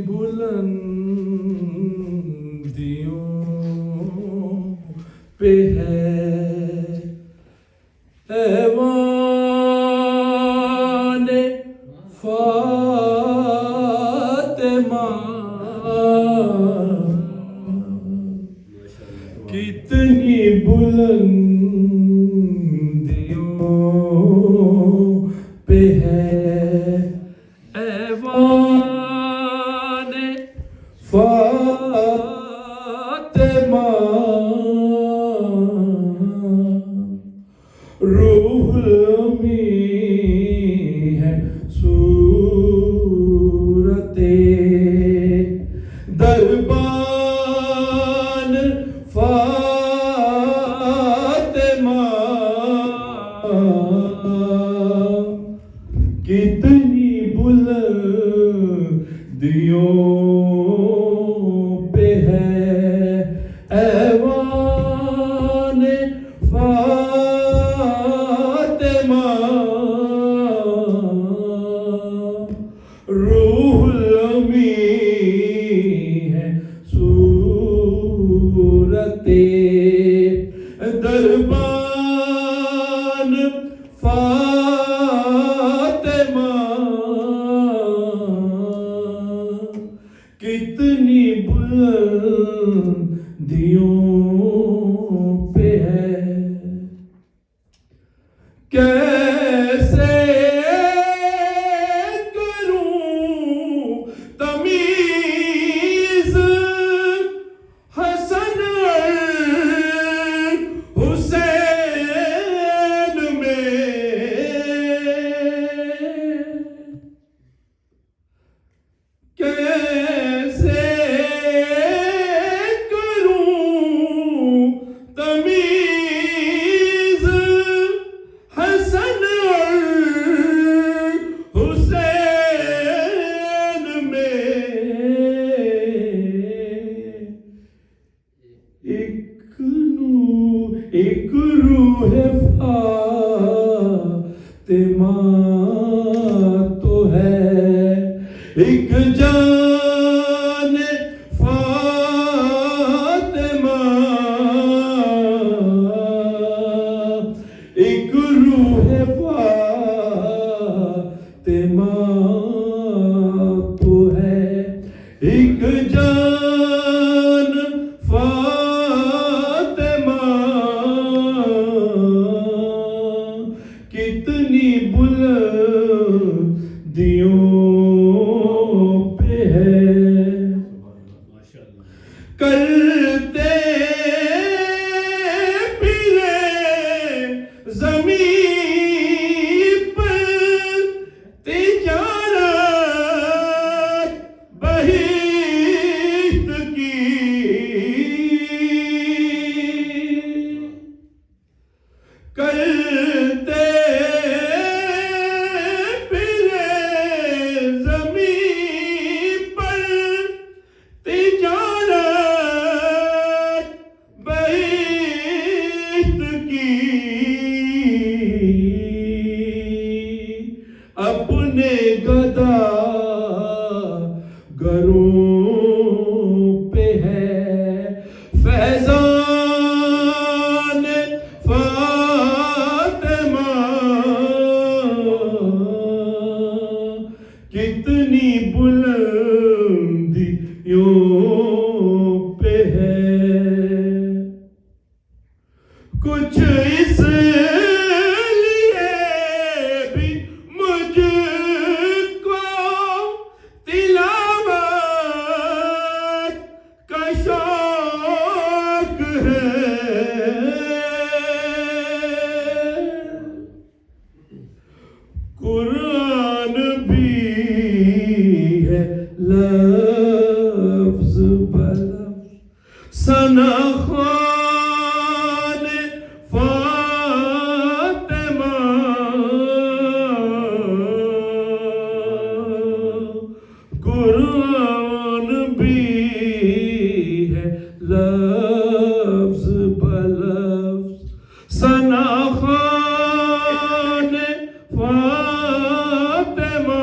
بلندیوں پہ ہے ایوان فاطمہ، کتنی بلندیوں پہ ہے ایوان فاطمہ، روح الامین ہے صورت دربان فاطمہ، کتنی بلندیوں پہ ہے ایوان فاطمہ، روح الامین ہے صورت دربان فاطمہ، کتنی بلندیوں پہ ہے، کیسے کروں تمیز حسن حسین میں، کیسے کروں تمیز حسن حسین میں، ایک روح فاطمہ تو ہے، ایک جان فاطمہ، ایک روح فاطمہ تو ہے، ایک جان فاطمہ، کتنی بلندیوں پہ ہے، کرتے پھرے زمین پر تجارت بہشت کی، کرتے پھرے زمین پر تجارت بہشت کی، اپنے گدا گروں پہ ہے فیضان فاطمہ، کتنی بلندیوں پہ ہے، کچھ اس لیے بھی مجھ کو تلاوت کا شوق ہے، قرآن بھی ہے لفظ بلفظ ثنا خوان فاطمہ، قرآن بھی ہے لفظ بلفظ ثنا خوان فاطمہ،